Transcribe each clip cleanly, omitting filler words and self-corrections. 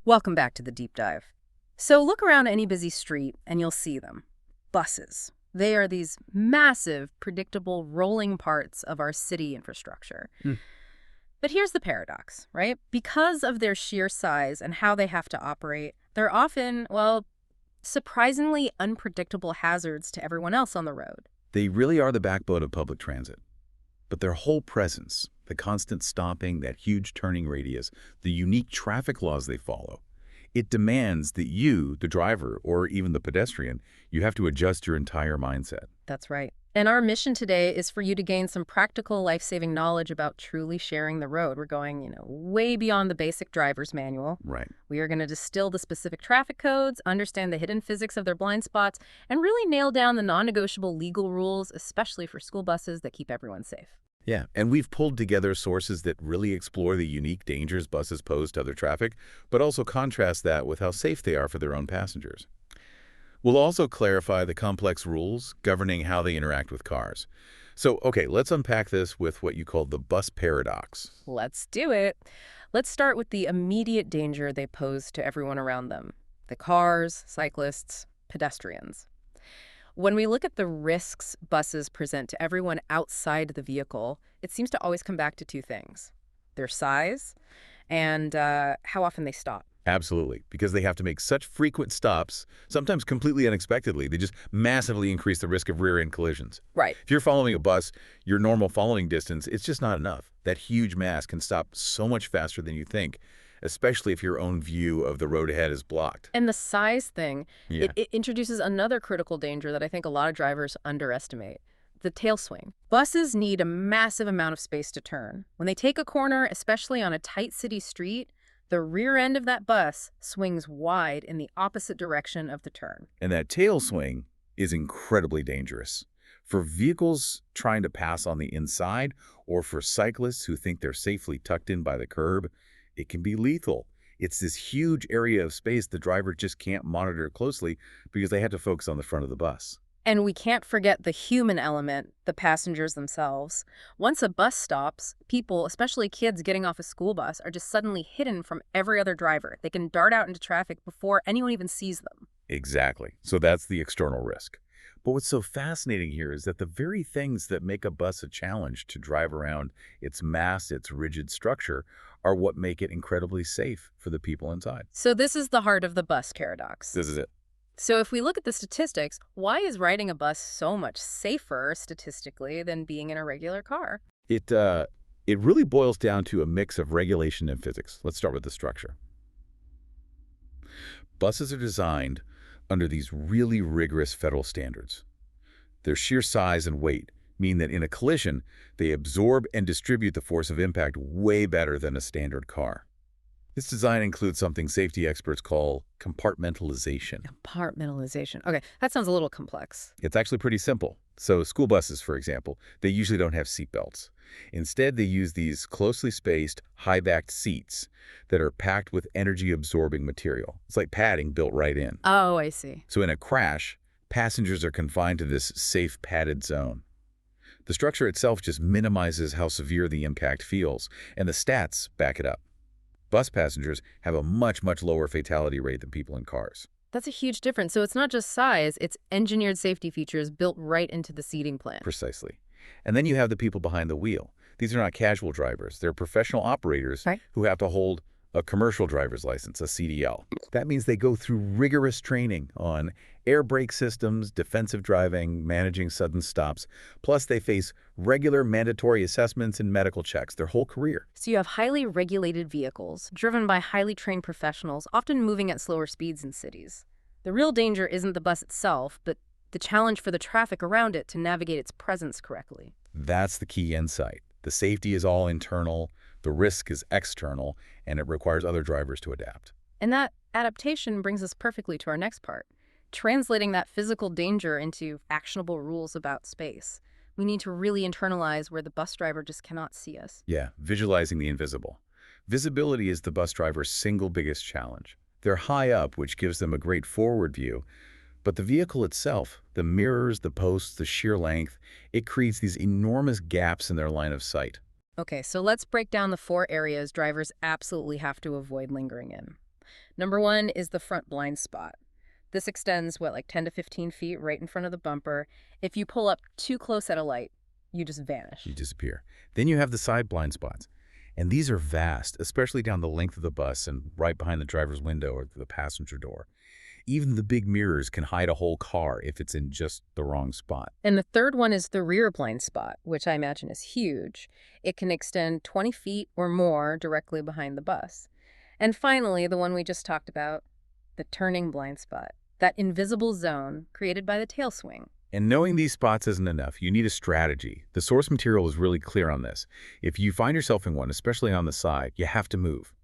Welcome back to the deep dive. So look around any busy street and you'll see them. Buses. They are these massive, predictable, rolling parts of our city infrastructure. Hmm. But here's the paradox, right? Because of their sheer size and how they have to operate, they're often, well, surprisingly unpredictable hazards to everyone else on the road. They really are the backbone of public transit. But their whole presence, the constant stopping, that huge turning radius, the unique traffic laws they follow, it demands that you, the driver, or even the pedestrian, you have to adjust your entire mindset. That's right. And our mission today is for you to gain some practical life-saving knowledge about truly sharing the road. We're going, way beyond the basic driver's manual. Right. We are going to distill the specific traffic codes, understand the hidden physics of their blind spots, and really nail down the non-negotiable legal rules, especially for school buses that keep everyone safe. Yeah, and we've pulled together sources that really explore the unique dangers buses pose to other traffic, but also contrast that with how safe they are for their own passengers. We'll also clarify the complex rules governing how they interact with cars. So, okay, let's unpack this with what you call the bus paradox. Let's do it. Let's start with the immediate danger they pose to everyone around them: the cars, cyclists, pedestrians. When we look at the risks buses present to everyone outside the vehicle, it seems to always come back to two things: their size and how often they stop. Absolutely, because they have to make such frequent stops, sometimes completely unexpectedly. They just massively increase the risk of rear-end collisions. Right. If you're following a bus, your normal following distance, it's just not enough. That huge mass can stop so much faster than you think, especially if your own view of the road ahead is blocked. And the size thing, Yeah. it introduces another critical danger that I think a lot of drivers underestimate: the tail swing. Buses need a massive amount of space to turn. When they take a corner, especially on a tight city street, the rear end of that bus swings wide in the opposite direction of the turn. And that tail swing is incredibly dangerous. For vehicles trying to pass on the inside, or for cyclists who think they're safely tucked in by the curb, it can be lethal. It's this huge area of space the driver just can't monitor closely because they had to focus on the front of the bus. And we can't forget the human element, the passengers themselves. Once a bus stops, people, especially kids getting off a school bus, are just suddenly hidden from every other driver. They can dart out into traffic before anyone even sees them. Exactly. So that's the external risk. But what's so fascinating here is that the very things that make a bus a challenge to drive around, its mass, its rigid structure, are what make it incredibly safe for the people inside. So this is the heart of the bus paradox. This is it. So if we look at the statistics, why is riding a bus so much safer statistically than being in a regular car? It really boils down to a mix of regulation and physics. Let's start with the structure. Buses are designed under these really rigorous federal standards. Their sheer size and weight mean that in a collision, they absorb and distribute the force of impact way better than a standard car. This design includes something safety experts call compartmentalization. Compartmentalization. Okay, that sounds a little complex. It's actually pretty simple. So school buses, for example, they usually don't have seat belts. Instead, they use these closely spaced, high-backed seats that are packed with energy-absorbing material. It's like padding built right in. Oh, I see. So in a crash, passengers are confined to this safe padded zone. The structure itself just minimizes how severe the impact feels, and the stats back it up. Bus passengers have a much, much lower fatality rate than people in cars. That's a huge difference. So it's not just size, it's engineered safety features built right into the seating plan. Precisely. And then you have the people behind the wheel. These are not casual drivers. They're professional operators Right. who have to hold a commercial driver's license, a CDL. That means they go through rigorous training on air brake systems, defensive driving, managing sudden stops. Plus, they face regular mandatory assessments and medical checks their whole career. So you have highly regulated vehicles, driven by highly trained professionals, often moving at slower speeds in cities. The real danger isn't the bus itself, but the challenge for the traffic around it to navigate its presence correctly. That's the key insight. The safety is all internal, the risk is external, and it requires other drivers to adapt. And that adaptation brings us perfectly to our next part: translating that physical danger into actionable rules about space. We need to really internalize where the bus driver just cannot see us. Yeah, visualizing the invisible. Visibility is the bus driver's single biggest challenge. They're high up, which gives them a great forward view, but the vehicle itself, the mirrors, the posts, the sheer length, it creates these enormous gaps in their line of sight. Okay, so let's break down the 4 areas drivers absolutely have to avoid lingering in. Number one is the front blind spot. This extends, what, like 10 to 15 feet right in front of the bumper. If you pull up too close at a light, you just You vanish. disappear. Then you have the side blind spots. And these are vast, especially down the length of the bus and right behind the driver's window or the passenger door. Even the big mirrors can hide a whole car if it's in just the wrong spot. And the third one is the rear blind spot, which I imagine is huge. It can extend 20 feet or more directly behind the bus. And finally, the one we just talked about, the turning blind spot, that invisible zone created by the tail swing. And knowing these spots isn't enough. You need a strategy. The source material is really clear on this. If you find yourself in one, especially on the side, you have to move.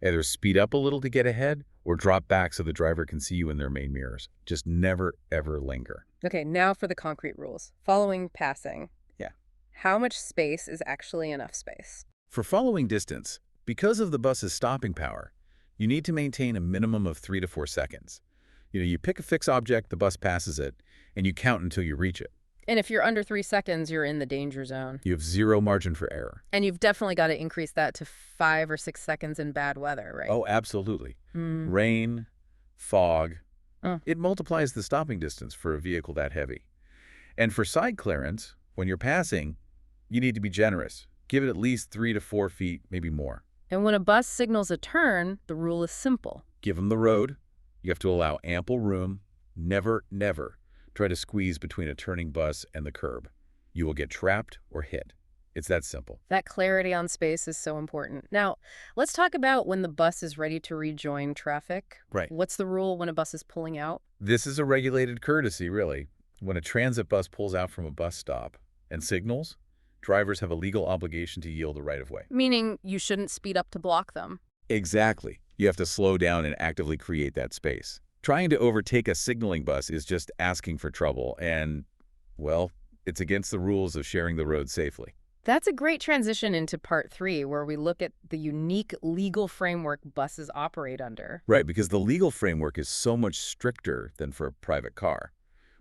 Either speed up a little to get ahead or drop back so the driver can see you in their main mirrors. Just never, ever linger. Okay, now for the concrete rules. Following passing. Yeah. How much space is actually enough space? For following distance, because of the bus's stopping power, you need to maintain a minimum of 3 to 4 seconds. You pick a fixed object, the bus passes it, and you count until you reach it. And if you're under 3 seconds, you're in the danger zone. You have zero margin for error. And you've definitely got to increase that to 5 or 6 seconds in bad weather, right? Oh, absolutely. Mm. Rain, fog, Oh. it multiplies the stopping distance for a vehicle that heavy. And for side clearance, when you're passing, you need to be generous. Give it at least 3 to 4 feet, maybe more. And when a bus signals a turn, the rule is simple. Give them the road. You have to allow ample room. Never, never try to squeeze between a turning bus and the curb. You will get trapped or hit. It's that simple. That clarity on space is so important. Now, let's talk about when the bus is ready to rejoin traffic. Right. What's the rule when a bus is pulling out? This is a regulated courtesy, really. When a transit bus pulls out from a bus stop and signals, drivers have a legal obligation to yield the right-of-way. Meaning you shouldn't speed up to block them. Exactly. You have to slow down and actively create that space. Trying to overtake a signaling bus is just asking for trouble and, well, it's against the rules of sharing the road safely. That's a great transition into part 3, where we look at the unique legal framework buses operate under. Right, because the legal framework is so much stricter than for a private car.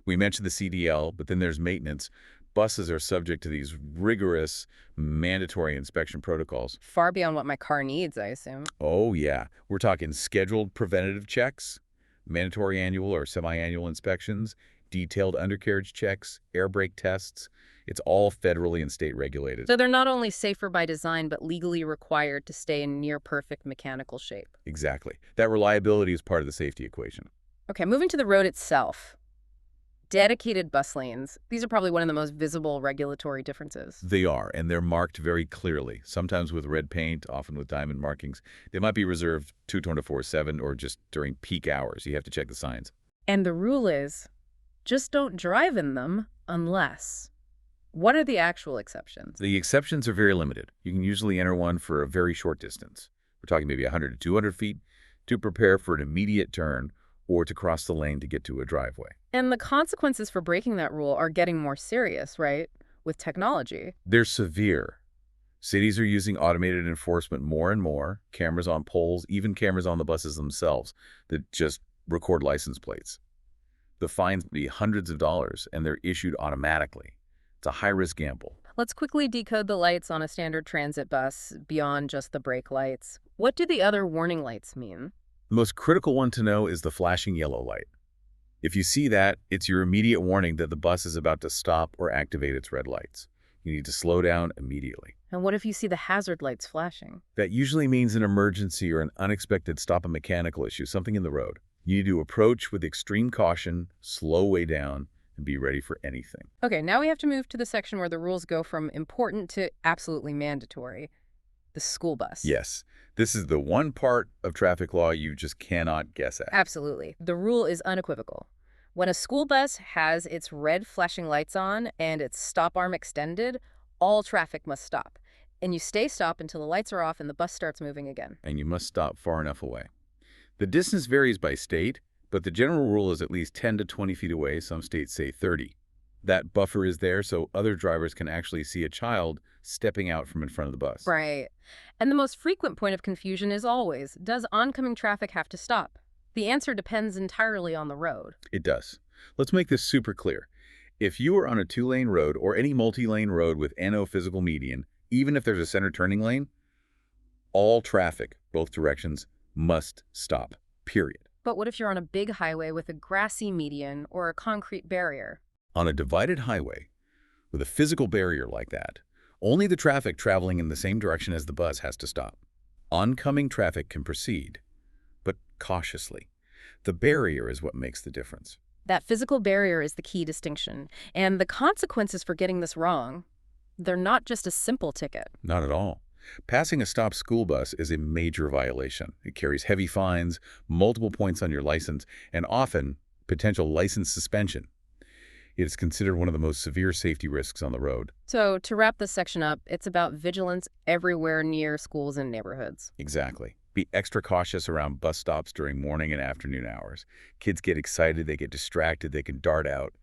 We mentioned the CDL, but then there's maintenance. Buses are subject to these rigorous, mandatory inspection protocols. Far beyond what my car needs, I assume. Oh, yeah. We're talking scheduled preventative checks, mandatory annual or semi-annual inspections, detailed undercarriage checks, air brake tests. It's all federally and state regulated. So they're not only safer by design, but legally required to stay in near-perfect mechanical shape. Exactly. That reliability is part of the safety equation. Okay, moving to the road itself. Dedicated bus lanes. These are probably one of the most visible regulatory differences. They are, and they're marked very clearly, sometimes with red paint, often with diamond markings. They might be reserved 224/7 or just during peak hours. You have to check the signs. And the rule is, just don't drive in them unless. What are the actual exceptions? The exceptions are very limited. You can usually enter one for a very short distance. We're talking maybe 100 to 200 feet to prepare for an immediate turn or to cross the lane to get to a driveway. And the consequences for breaking that rule are getting more serious, right? With technology. They're severe. Cities are using automated enforcement more and more, cameras on poles, even cameras on the buses themselves that just record license plates. The fines can be hundreds of dollars, and they're issued automatically. It's a high-risk gamble. Let's quickly decode the lights on a standard transit bus beyond just the brake lights. What do the other warning lights mean? The most critical one to know is the flashing yellow light. If you see that, it's your immediate warning that the bus is about to stop or activate its red lights. You need to slow down immediately. And what if you see the hazard lights flashing? That usually means an emergency or an unexpected stop a mechanical issue, something in the road. You need to approach with extreme caution, slow way down, and be ready for anything. Okay, now we have to move to the section where the rules go from important to absolutely mandatory. The school bus. Yes, this is the one part of traffic law you just cannot guess at. Absolutely. The rule is unequivocal. When a school bus has its red flashing lights on and its stop arm extended, all traffic must stop. And you stay stopped until the lights are off and the bus starts moving again. And you must stop far enough away. The distance varies by state, but the general rule is at least 10 to 20 feet away. Some states say 30. That buffer is there so other drivers can actually see a child stepping out from in front of the bus. Right. And the most frequent point of confusion is always, does oncoming traffic have to stop? The answer depends entirely on the road. It does. Let's make this super clear. If you are on a 2-lane road or any multi-lane road with no physical median, even if there's a center turning lane, all traffic, both directions, must stop, period. But what if you're on a big highway with a grassy median or a concrete barrier? On a divided highway, with a physical barrier like that, only the traffic traveling in the same direction as the bus has to stop. Oncoming traffic can proceed, but cautiously. The barrier is what makes the difference. That physical barrier is the key distinction. And the consequences for getting this wrong, they're not just a simple ticket. Not at all. Passing a stopped school bus is a major violation. It carries heavy fines, multiple points on your license, and often potential license suspension. It is considered one of the most severe safety risks on the road. So to wrap this section up, it's about vigilance everywhere near schools and neighborhoods. Exactly. Be extra cautious around bus stops during morning and afternoon hours. Kids get excited, they get distracted, they can dart out.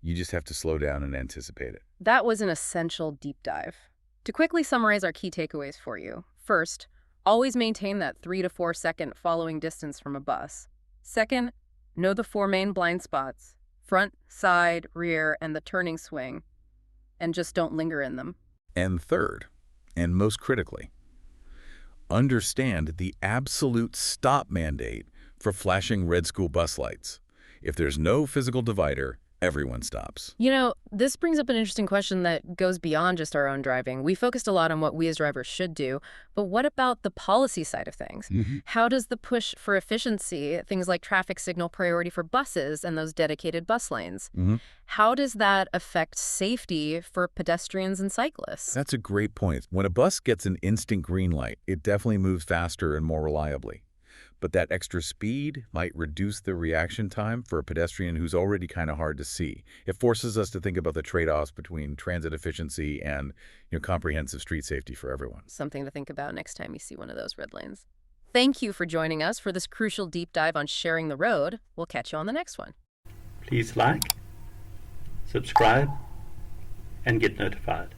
You just have to slow down and anticipate it. That was an essential deep dive. To quickly summarize our key takeaways for you. First, always maintain that 3 to 4 second following distance from a bus. Second, know the 4 main blind spots: front, side, rear, and the turning swing. And just don't linger in them. And third, and most critically, understand the absolute stop mandate for flashing red school bus lights. If there's no physical divider, everyone stops. You know, this brings up an interesting question that goes beyond just our own driving. We focused a lot on what we as drivers should do, but what about the policy side of things? How does the push for efficiency, things like traffic signal priority for buses and those dedicated bus lanes, how does that affect safety for pedestrians and cyclists? That's a great point. When a bus gets an instant green light, it definitely moves faster and more reliably. But that extra speed might reduce the reaction time for a pedestrian who's already kind of hard to see. It forces us to think about the trade-offs between transit efficiency and comprehensive street safety for everyone. Something to think about next time you see one of those red lanes. Thank you for joining us for this crucial deep dive on sharing the road. We'll catch you on the next one. Please like, subscribe, and get notified.